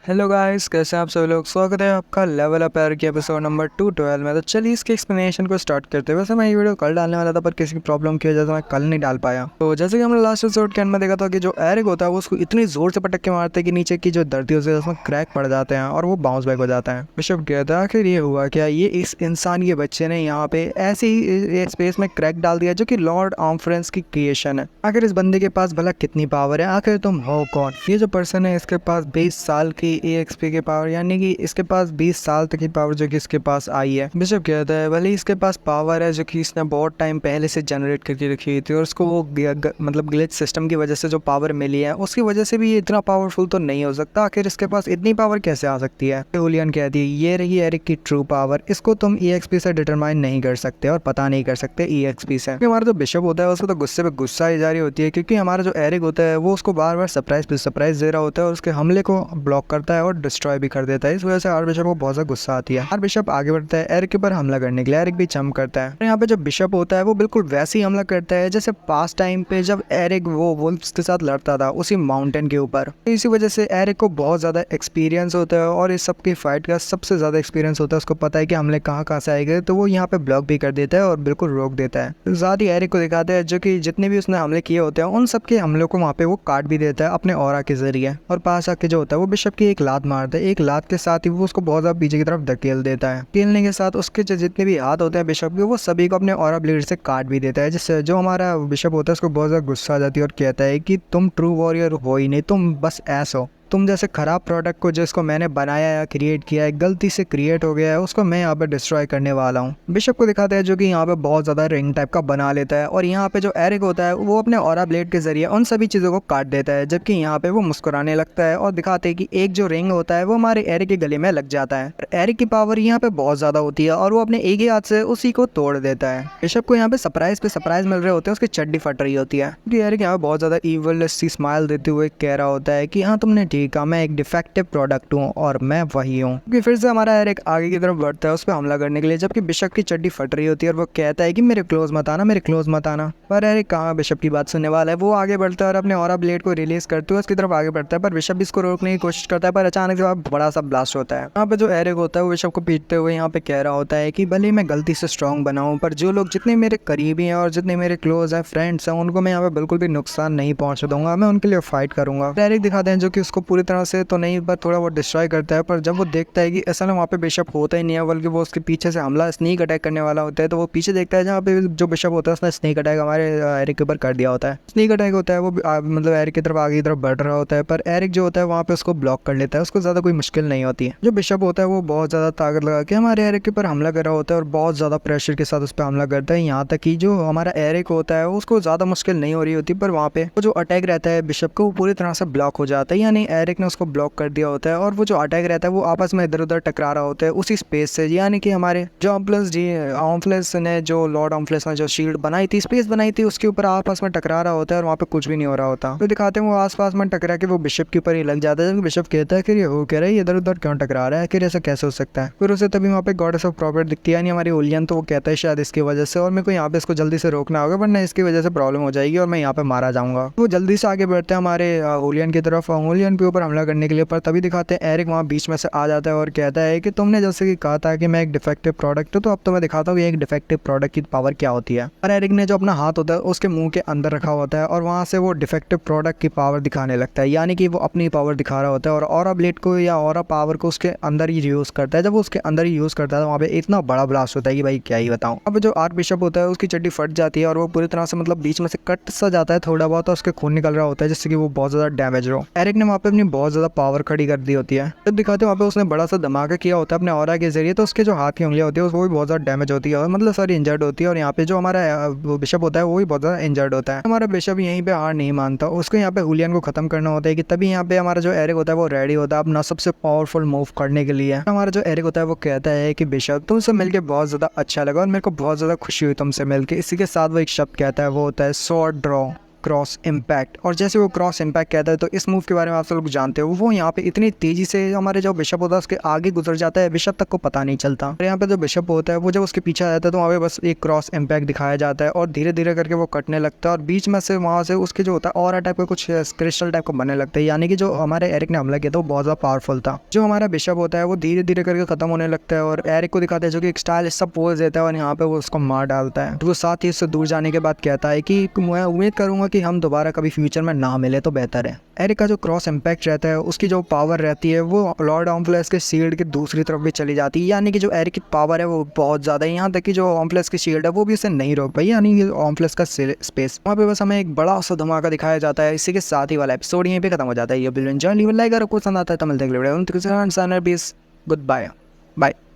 Hello guys, कैसे हैं आप सभी लोग। स्वागत है आपका लेवल अप एयर के एपिसोड नंबर 212 में। तो चलिए इसके एक्सप्लेनेशन को स्टार्ट करते हैं। वैसे मैं ये वीडियो कल डालने वाला था, पर किसी की प्रॉब्लम की वजह से मैं कल नहीं डाल पाया। तो जैसे कि हमने लास्ट एपिसोड के एंड में देखा था कि जो एरिक होता है वो उसको इतनी जोर से पटक के मारते हैं कि नीचे की जो धरती होती है उसमें क्रैक पड़ जाते हैं और वो बाउंस बैक हो जाता है। बिशप कहता है आखिर ये हुआ क्या, ये इस इंसान के बच्चे ने यहाँ पे ऐसे ही स्पेस में क्रैक डाल दिया जो कि लॉर्ड आर्मफ्रेंस की क्रिएशन है। आखिर इस बंदे के पास भला कितनी पावर है, आखिर तुम हो कौन। ये जो पर्सन है इसके पास 20 साल की EXP की पावर, यानी कि इसके पास 20 साल तक की पावर जो कि इसके पास आई है। बिशप कहता है भले इसके पास पावर है जो कि इसने बहुत टाइम पहले से जनरेट करके रखी हुई थी और उसको वो मतलब ग्लिच सिस्टम की वजह से जो पावर मिली है उसकी वजह से भी ये इतना पावरफुल तो नहीं हो सकता। आखिर इसके पास इतनी पावर कैसे आ सकती है। हुलियन कहती है ये रही एरिक की ट्रू पावर, इसको तुम EXP से डिटरमाइन नहीं कर सकते और पता नहीं कर सकते EXP से। हमारा जो बिशप होता है उसको तो गुस्से पे गुस्सा ही जारी होती है, क्योंकि हमारा जो एरिक होता है वो उसको बार बार सरप्राइज दे रहा होता है और उसके हमले को ब्लॉक करता है और डिस्ट्रॉय भी कर देता है। इस वजह से आर्चबिशप को बहुत ज्यादा गुस्सा आती है। आर्चबिशप आगे बढ़ता है एरिक के ऊपर हमला करने के लिए। एरिक भी जंप करता है। यहाँ पे जो बिशप होता है वो बिल्कुल वैसे ही हमला करता है जैसे पास्ट टाइम पे जब एरिक वो वुल्फ्स के साथ लड़ता था उसी माउंटेन के ऊपर। इसी वजह से एरिक को बहुत ज्यादा एक्सपीरियंस होता है और इस सब की फाइट का सबसे ज्यादा एक्सपीरियंस होता है। उसको पता है कि हमले कहाँ से आएंगे, तो वो यहाँ पे ब्लॉक भी कर देता है और बिल्कुल रोक देता है। साथ ही एरिक को दिखाते हैं जो कि जितने भी उसने हमले किए होते हैं उन सब के हमलों को वहाँ पे वो काट भी देता है अपने ऑरा के जरिए। और पास आके जो होता है वो बिशप की एक लात मारता है। एक लात के साथ ही वो उसको बहुत ज्यादा पीछे की तरफ धकेल देता है। खेलने के साथ उसके जितने भी हाथ होते हैं बिशप के, वो सभी को अपने ऑरा ब्लेड से काट भी देता है, जिससे जो हमारा बिशप होता है उसको बहुत ज्यादा गुस्सा आ जाती है और कहता है कि तुम ट्रू वॉरियर हो ही नहीं, तुम बस ऐसा हो। तुम जैसे खराब प्रोडक्ट को जिसको मैंने बनाया या क्रिएट किया है, गलती से क्रिएट हो गया है, उसको मैं यहाँ पे डिस्ट्रॉय करने वाला हूँ। बिशप को दिखाते हैं जो कि यहाँ पे बहुत ज्यादा रिंग टाइप का बना लेता है और यहाँ पे जो एरिक होता है वो अपने ऑरा ब्लेड के जरिए उन सभी चीजों को काट देता है, जबकि यहाँ पे वो मुस्कुराने लगता है और दिखाते हैं कि एक जो रिंग होता है वो हमारे एरिक के गले में लग जाता है। एरिक की पावर यहाँ पे बहुत ज्यादा होती है और वो अपने एक ही हाथ से उसी को तोड़ देता है। बिशप को यहाँ पे सरप्राइज मिल रहे होते हैं, उसकी चड्डी फट रही होती है। एरिक यहाँ पे बहुत ज्यादा ईवल सी स्माइल देते हुए कह रहा होता है कि हाँ तुमने ठीक कहा, मैं एक डिफेक्टिव प्रोडक्ट हूँ और मैं वही हूँ। क्योंकि फिर से हमारा एरिक आगे की तरफ बढ़ता है उस पर हमला करने के लिए, जबकि बिशप की चड्डी फट रही होती है और वो कहता है कि मेरे क्लोज मत आना, मेरे क्लोज मत आना। पर एरिक कहाँ बिशप की बात सुनने वाला है। वो आगे बढ़ता है और अपने ऑरा ब्लेड को रिलीज करते हुए उसकी तरफ आगे बढ़ता है, पर बिशप भी इसको रोकने की कोशिश करता है। पर अचानक से बड़ा सा ब्लास्ट होता है। यहाँ पे जो एरिक होता है वो बिशप को पीटते हुए यहाँ पे कह रहा होता है कि भले मैं गलती से स्ट्रॉन्ग बनाऊं, पर जो लोग जितने मेरे करीबी हैं और जितने मेरे क्लोज हैं, फ्रेंड्स हैं, उनको मैं यहाँ पे बिल्कुल भी नुकसान नहीं पहुंच दूंगा। मैं उनके लिए फाइट करूंगा। एरिक दिखाते हैं जो कि उसको पूरी तरह से तो नहीं पर थोड़ा वो डिस्ट्रॉय करता है। पर जब वो देखता है कि ऐसा ना वहाँ पे बिशप होता ही नहीं है, बल्कि वो उसके पीछे से हमला स्नीक अटैक करने वाला होता है, तो वो पीछे देखता है जहाँ पे जो बिशप होता है उसने स्नीक अटैक हमारे एरिक के ऊपर कर दिया होता है। स्नीक अटैक होता है वो मतलब एरिक की तरफ आगे की तरफ बढ़ रहा होता है, पर एरिक जो होता है वहाँ पे उसको ब्लॉक कर लेता है। उसको ज्यादा कोई मुश्किल नहीं होती है। जो बिशप होता है वो बहुत ज्यादा ताकत लगा के हमारे एरिक के ऊपर हमला कर रहा होता है और बहुत ज्यादा प्रेशर के साथ उस पर हमला करता है। यहाँ तक कि जो हमारा एरिक होता है उसको ज्यादा मुश्किल नहीं हो रही होती, पर वहाँ पे वो जो अटैक रहता है बिशप को वो पूरी तरह से ब्लॉक हो जाता है। यानी एरिक ने उसको ब्लॉक कर दिया होता है और वो जो अटैक रहता है वो आपस में इधर उधर टकरा रहा होता है उसी स्पेस से। यानी कि हमारे जो ऑम्फ्लेस ने जो लॉर्ड ऑम्फ्लेस ने जो शील्ड बनाई थी, स्पेस बनाई थी, उसके ऊपर आपस में टकरा रहा होता है और वहाँ पे कुछ भी नहीं हो रहा होता। तो दिखाते हैं वो आसपास में टकरा के वो बिशप के ऊपर ही लग जाता है। जब बिशप कहता है कि ये हो कह रहा है, इधर उधर क्यों टकरा रहा है, कि ऐसा कैसे हो सकता है। फिर उसे तभी वहाँ पे गॉडेस ऑफ प्रॉफिट दिखती है, यानी हमारी हुलियन। तो वो कहता है शायद इसकी वजह से, और मेरे को यहाँ पे इसको जल्दी से रोकना होगा वरना इसकी वजह से प्रॉब्लम हो जाएगी और मैं यहाँ पे मारा जाऊंगा। वो जल्दी से आगे बढ़ते हैं हमारे हुलियन की तरफ, हुलियन के ऊपर हमला करने के लिए। पर तभी दिखाते हैं एरिक वहाँ बीच में से आ जाता है और कहता है कि तुमने जैसे कि कहा था कि मैं एक डिफेक्टिव प्रोडक्ट हूँ, तो अब तो मैं दिखाता हूँ एक डिफेक्टिव प्रोडक्ट की पावर क्या होती है। और एरिक ने जो अपना हाथ होता है उसके मुंह के अंदर रखा होता है और वहाँ से वो डिफेक्टिव प्रोडक्ट की पावर दिखाने लगता है, यानी कि वो अपनी पावर दिखा रहा होता है और ऑरा ब्लेड को या ऑरा पावर को उसके अंदर ही यूज करता है। जब वो उसके अंदर ही यूज करता है तो वहाँ पे इतना बड़ा ब्लास्ट होता है कि भाई क्या ही बताऊँ। अब जो आर्क बिशप होता है उसकी चड्डी फट जाती है और वो पूरी तरह से मतलब बीच में से कट सा जाता है थोड़ा बहुत, और उसके खून निकल रहा होता है जिससे कि वो बहुत ज्यादा डैमेज हो। एरिक ने वहाँ पे अपनी बहुत ज्यादा पावर खड़ी कर दी होती है। जब दिखाते हैं वहाँ पे उसने बड़ा सा धमाका किया होता है अपने ऑरा के जरिए, तो उसके जो हाथ की उंगलियां होती है वो भी बहुत ज्यादा डैमेज होती है और मतलब सारी इंजर्ड होती है। और यहाँ पे जो हमारा बिशप होता है वो भी बहुत ज्यादा इंजर्ड होता है। हमारा बिशप यहीं पे हार नहीं मानता, उसको यहाँ पे हुलियन को खत्म करना होता है। कि तभी यहाँ पे हमारा जो एरिक होता है वो रेडी होता है अपना सबसे पावरफुल मूव करने के लिए। हमारा जो एरिक होता है वो कहता है कि बिशप तुमसे मिलकर बहुत ज्यादा अच्छा लगा और मेरे को बहुत ज्यादा खुशी हुई तुमसे मिलकर। इसी के साथ वो एक शब्द कहता है, वो होता है स्वॉर्ड ड्रॉ। Cross impact. और जैसे वो क्रॉस इम्पैक्ट कहता है तो इस मूव के बारे में आप सब लोग जानते हो, वो यहाँ पे इतनी तेजी से हमारे जो बिशप होता है उसके आगे गुजर जाता है, बिशप तक को पता नहीं चलता। और यहाँ पे जो बिशप होता है वो जब उसके पीछे आ जाता है तो वहाँ पे बस एक क्रॉस इम्पैक्ट दिखाया जाता है और धीरे धीरे करके वो कटने लगता है और बीच में से वहाँ से उसके जो होता है और टाइप का कुछ क्रिस्टल टाइप का बनने लगता है, यानी कि जो हमारे एरिक ने हमला किया था वो बहुत ज़्यादा पावरफुल था। जो हमारा बिशप होता है वो धीरे धीरे करके खत्म होने लगता है और एरिक को दिखाता है जो कि एक स्टाइल सब पोज देता है और यहाँ पे वो उसको मार डालता है। तो वो साथ ही उससे दूर जाने के बाद कहता है कि मैं उम्मीद करूंगा कि हम दोबारा कभी फ्यूचर में ना मिले तो बेहतर है। एरिक का जो क्रॉस इम्पैक्ट रहता है उसकी जो पावर रहती है वो लॉर्ड ऑम्फ्लेस के शील्ड की दूसरी तरफ भी चली जाती है, यानी कि जो एरिक की पावर है वो बहुत ज़्यादा है। यहाँ तक कि जो ऑम्फ्लेस की शील्ड है वो भी उसे नहीं रोक पाई, यानी कि ऑम्फ्लेस का स्पेस। वहाँ पे बस हमें एक बड़ा सा धमाका दिखाया जाता है। इसी के साथ ही वाला एपिसोड यहीं पे खत्म हो जाता है। ये वीडियो एंजॉय लाइक अगर आपको पसंद आता है तो मिलते हैं अगले वीडियो में। Good bye bye.